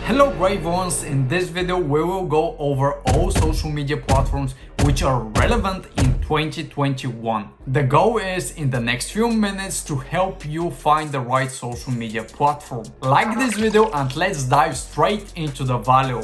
Hello brave ones, in this video we will go over all social media platforms which are relevant in 2021. The goal is in the next few minutes to help you find the right social media platform. Like this video and let's dive straight into the value.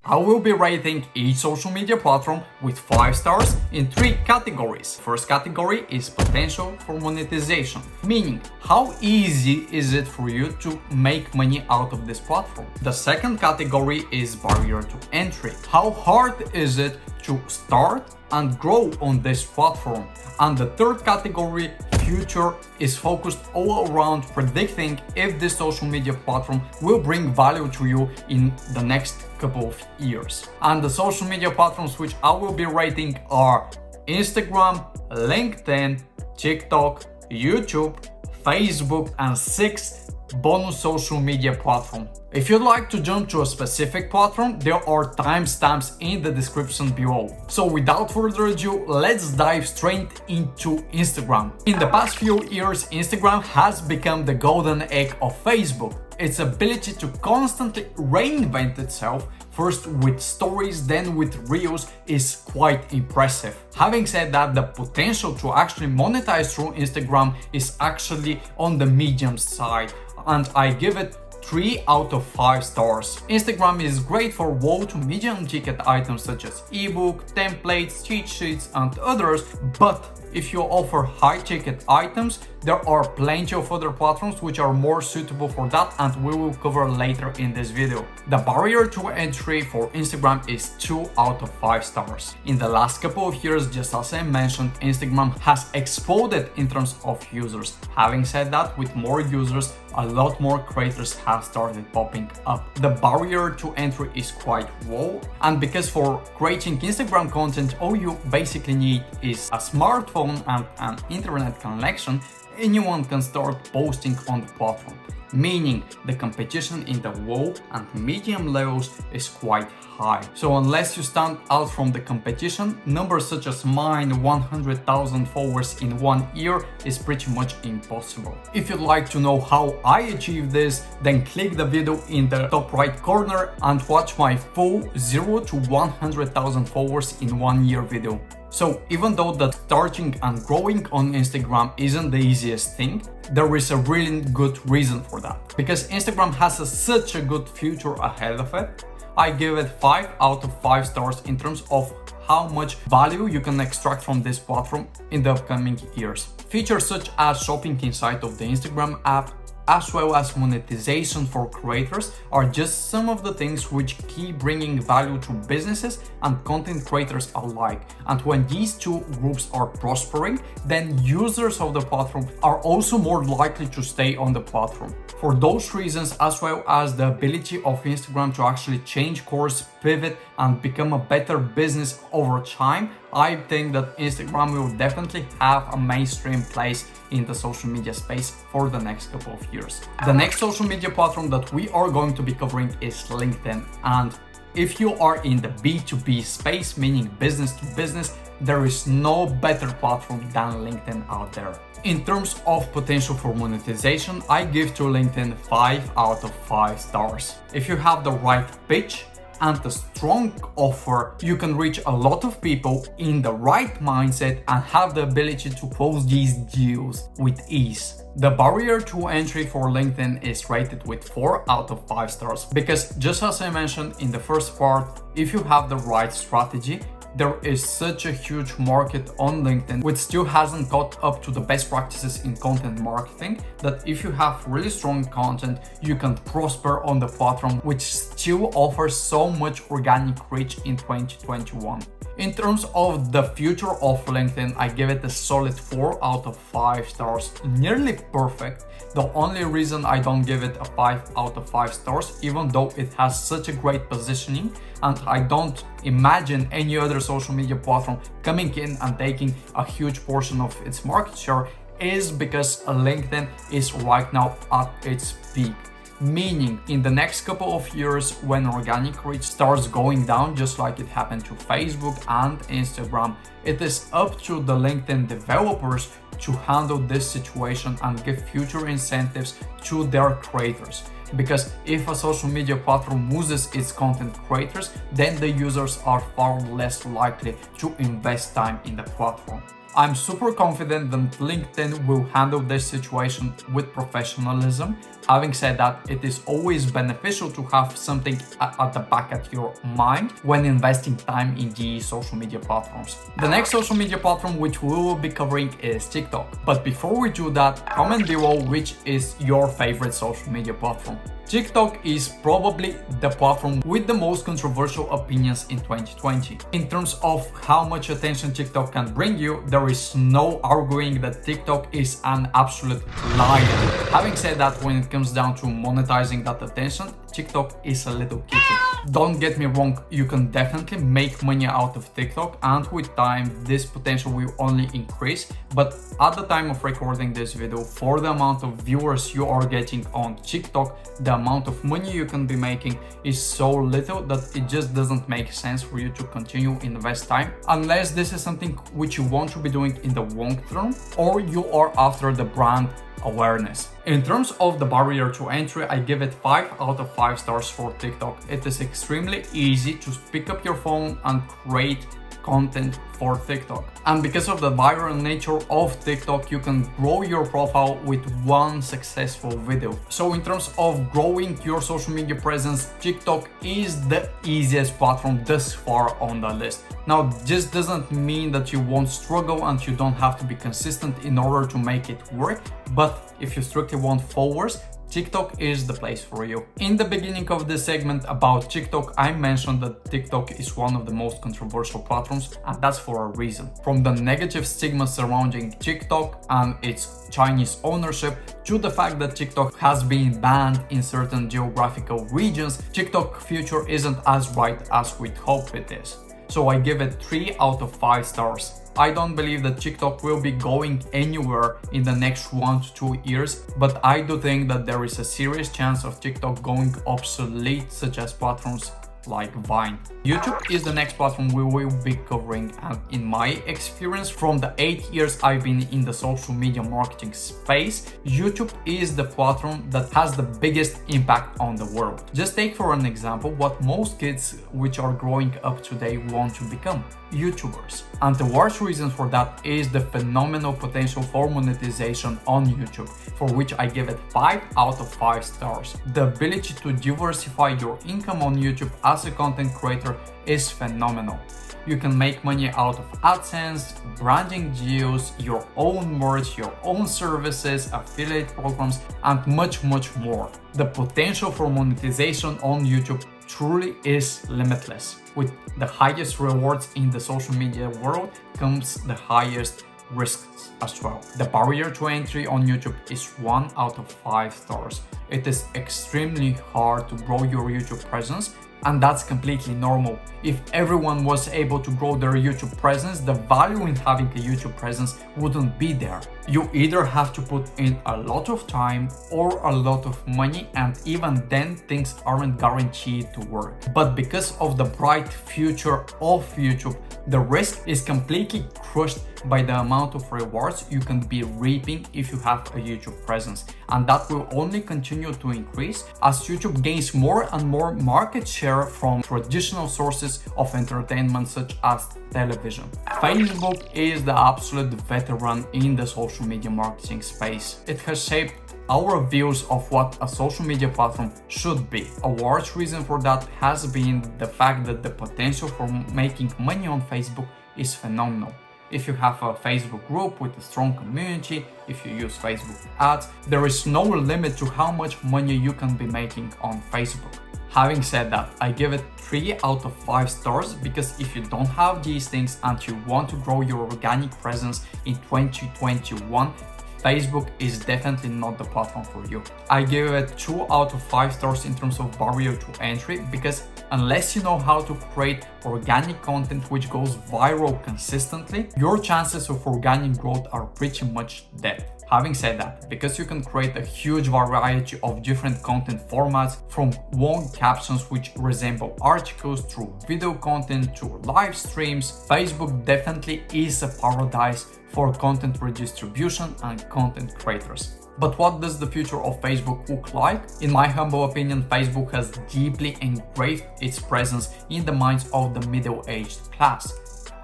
I will be rating each social media platform with 5 stars in 3 categories. First category is potential for monetization, meaning how easy is it for you to make money out of this platform. The second category is barrier to entry. How hard is it to start and grow on this platform? And the third category, future, is focused all around predicting if this social media platform will bring value to you in the next couple of years. And the social media platforms which I will be rating are Instagram, LinkedIn, TikTok, YouTube, Facebook, and 6 bonus social media platform. If you'd like to jump to a specific platform, there are timestamps in the description below. So without further ado, let's dive straight into Instagram. In the past few years, Instagram has become the golden egg of Facebook. Its ability to constantly reinvent itself, first with stories, then with reels, is quite impressive. Having said that, the potential to actually monetize through Instagram is actually on the medium side, and I give it 3 out of 5 stars. Instagram is great for low to medium ticket items such as ebook, templates, cheat sheets, and others, but if you offer high ticket items, there are plenty of other platforms which are more suitable for that, and we will cover later in this video. The barrier to entry for Instagram is 2 out of 5 stars. In the last couple of years, just as I mentioned, Instagram has exploded in terms of users. Having said that, with more users, a lot more creators have started popping up. The barrier to entry is quite low, and because for creating Instagram content, all you basically need is a smartphone and an internet connection, anyone can start posting on the platform, meaning the competition in the low and medium levels is quite high. So unless you stand out from the competition, numbers such as mine, 100,000 followers in 1 year, is pretty much impossible. If you'd like to know how I achieved this, then click the video in the top right corner and watch my full 0 to 100,000 followers in 1 year video. So even though that starting and growing on Instagram isn't the easiest thing, there is a really good reason for that. Because Instagram has such a good future ahead of it, I give it 5 out of 5 stars in terms of how much value you can extract from this platform in the upcoming years. Features such as shopping inside of the Instagram app, as well as monetization for creators, are just some of the things which keep bringing value to businesses and content creators alike. And when these two groups are prospering, then users of the platform are also more likely to stay on the platform. For those reasons, as well as the ability of Instagram to actually change course, pivot, and become a better business over time, I think that Instagram will definitely have a mainstream place in the social media space for the next couple of years. The next social media platform that we are going to be covering is LinkedIn. And if you are in the B2B space, meaning business to business, there is no better platform than LinkedIn out there. In terms of potential for monetization, I give to LinkedIn 5 out of 5 stars. If you have the right pitch and a strong offer, you can reach a lot of people in the right mindset and have the ability to close these deals with ease. The barrier to entry for LinkedIn is rated with 4 out of 5 stars because, just as I mentioned in the first part, if you have the right strategy, there is such a huge market on LinkedIn which still hasn't caught up to the best practices in content marketing, that if you have really strong content, you can prosper on the platform, which still offers so much organic reach in 2021. In terms of the future of LinkedIn, I give it a solid 4 out of 5 stars, nearly perfect. The only reason I don't give it a 5 out of 5 stars, even though it has such a great positioning, and I don't imagine any other social media platform coming in and taking a huge portion of its market share, is because LinkedIn is right now at its peak. Meaning, in the next couple of years, when organic reach starts going down, just like it happened to Facebook and Instagram, it is up to the LinkedIn developers to handle this situation and give future incentives to their creators. Because if a social media platform loses its content creators, then the users are far less likely to invest time in the platform. I'm super confident that LinkedIn will handle this situation with professionalism. Having said that, it is always beneficial to have something at the back of your mind when investing time in these social media platforms. The next social media platform which we will be covering is TikTok. But before we do that, comment below which is your favorite social media platform. TikTok is probably the platform with the most controversial opinions in 2020. In terms of how much attention TikTok can bring you, there is no arguing that TikTok is an absolute liar. Having said that, when it comes down to monetizing that attention, TikTok is a little kitty. Don't get me wrong, you can definitely make money out of TikTok, and with time this potential will only increase, but at the time of recording this video, for the amount of viewers you are getting on TikTok, the amount of money you can be making is so little that it just doesn't make sense for you to continue invest time, unless this is something which you want to be doing in the long term, or you are after the brand awareness. In terms of the barrier to entry, I give it 5 out of 5 stars for TikTok. It is extremely easy to pick up your phone and create content for TikTok. And because of the viral nature of TikTok, you can grow your profile with one successful video. So in terms of growing your social media presence, TikTok is the easiest platform thus far on the list. Now, this doesn't mean that you won't struggle and you don't have to be consistent in order to make it work, but if you strictly want followers, TikTok is the place for you. In the beginning of this segment about TikTok, I mentioned that TikTok is one of the most controversial platforms, and that's for a reason. From the negative stigma surrounding TikTok and its Chinese ownership, to the fact that TikTok has been banned in certain geographical regions, TikTok future isn't as bright as we'd hope it is. So I give it 3 out of 5 stars. I don't believe that TikTok will be going anywhere in the next 1 to 2 years, but I do think that there is a serious chance of TikTok going obsolete, such as platforms like Vine. YouTube is the next platform we will be covering, and in my experience from the 8 years I've been in the social media marketing space, YouTube is the platform that has the biggest impact on the world. Just take for an example what most kids which are growing up today want to become: YouTubers. And the worst reason for that is the phenomenal potential for monetization on YouTube, for which I give it 5 out of 5 stars. The ability to diversify your income on YouTube as a content creator is phenomenal. You can make money out of AdSense, branding deals, your own merch, your own services, affiliate programs, and much more. The potential for monetization on YouTube truly is limitless. With the highest rewards in the social media world comes the highest risks as well. The barrier to entry on YouTube is 1 out of 5 stars. It is extremely hard to grow your YouTube presence, and that's completely normal. If everyone was able to grow their YouTube presence, the value in having a YouTube presence wouldn't be there. You either have to put in a lot of time or a lot of money, and even then things aren't guaranteed to work. But because of the bright future of YouTube, the risk is completely crushed by the amount of rewards you can be reaping if you have a YouTube presence. And that will only continue to increase as YouTube gains more and more market share from traditional sources of entertainment such as television. Facebook is the absolute veteran in the social media marketing space. It has shaped our views of what a social media platform should be. A large reason for that has been the fact that the potential for making money on Facebook is phenomenal. If you have a Facebook group with a strong community, if you use Facebook ads, there is no limit to how much money you can be making on Facebook. Having said that, I give it 3 out of 5 stars because if you don't have these things and you want to grow your organic presence in 2021, Facebook is definitely not the platform for you. I give it 2 out of 5 stars in terms of barrier to entry because unless you know how to create organic content which goes viral consistently, your chances of organic growth are pretty much dead. Having said that, because you can create a huge variety of different content formats, from long captions which resemble articles through video content to live streams, Facebook definitely is a paradise for content redistribution and content creators. But what does the future of Facebook look like? In my humble opinion, Facebook has deeply engraved its presence in the minds of the middle-aged class.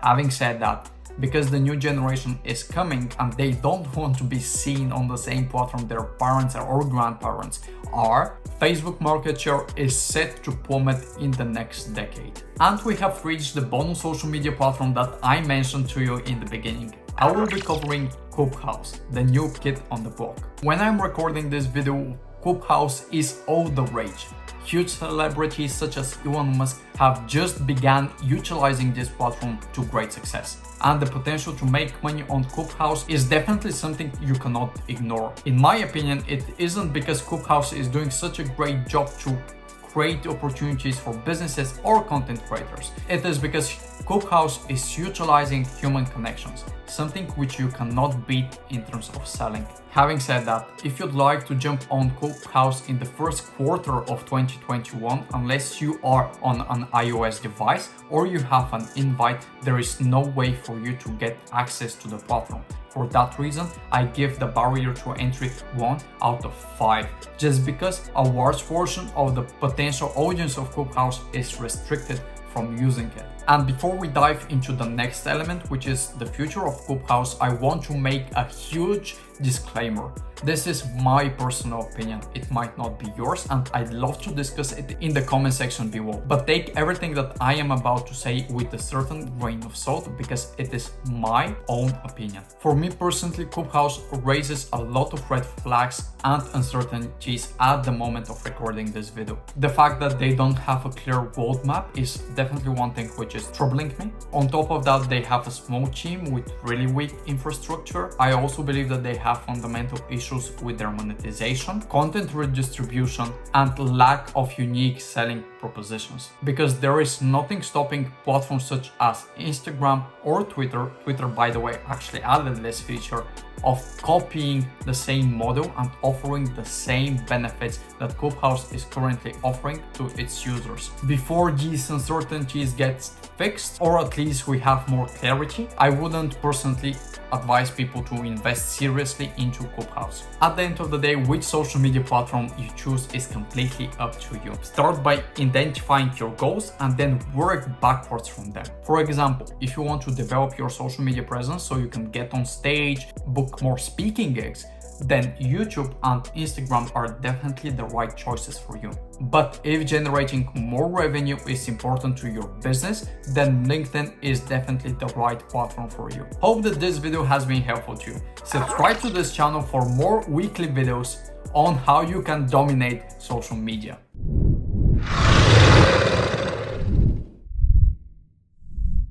Having said that, because the new generation is coming and they don't want to be seen on the same platform their parents or grandparents are, Facebook market share is set to plummet in the next decade. And we have reached the bonus social media platform that I mentioned to you in the beginning. I will be covering Clubhouse, the new kid on the block. When I'm recording this video, Clubhouse is all the rage. Huge celebrities such as Elon Musk have just begun utilizing this platform to great success. And the potential to make money on Clubhouse is definitely something you cannot ignore. In my opinion, it isn't because Clubhouse is doing such a great job to create opportunities for businesses or content creators. It is because Clubhouse is utilizing human connections, something which you cannot beat in terms of selling. Having said that, if you'd like to jump on Clubhouse in the first quarter of 2021, unless you are on an iOS device or you have an invite, there is no way for you to get access to the platform. For that reason, I give the barrier to entry 1 out of 5, just because a large portion of the potential audience of Clubhouse is restricted from using it. And before we dive into the next element, which is the future of Clubhouse, I want to make a huge disclaimer. This is my personal opinion. It might not be yours, and I'd love to discuss it in the comment section below. But take everything that I am about to say with a certain grain of salt, because it is my own opinion. For me personally, Clubhouse raises a lot of red flags and uncertainties at the moment of recording this video. The fact that they don't have a clear roadmap is definitely one thing which is troubling me. On top of that, they have a small team with really weak infrastructure. I also believe that they have fundamental issues with their monetization, content redistribution, and lack of unique selling propositions. Because there is nothing stopping platforms such as Instagram or Twitter, by the way, actually added this feature, of copying the same model and offering the same benefits that Clubhouse is currently offering to its users. Before these uncertainties get fixed, or at least we have more clarity, I wouldn't personally advise people to invest seriously into Clubhouse. At the end of the day, which social media platform you choose is completely up to you. Start by identifying your goals and then work backwards from them. For example, if you want to develop your social media presence so you can get on stage, book more speaking gigs, then YouTube and Instagram are definitely the right choices for you. But if generating more revenue is important to your business, then LinkedIn is definitely the right platform for you. Hope that this video has been helpful to you. Subscribe to this channel for more weekly videos on how you can dominate social media.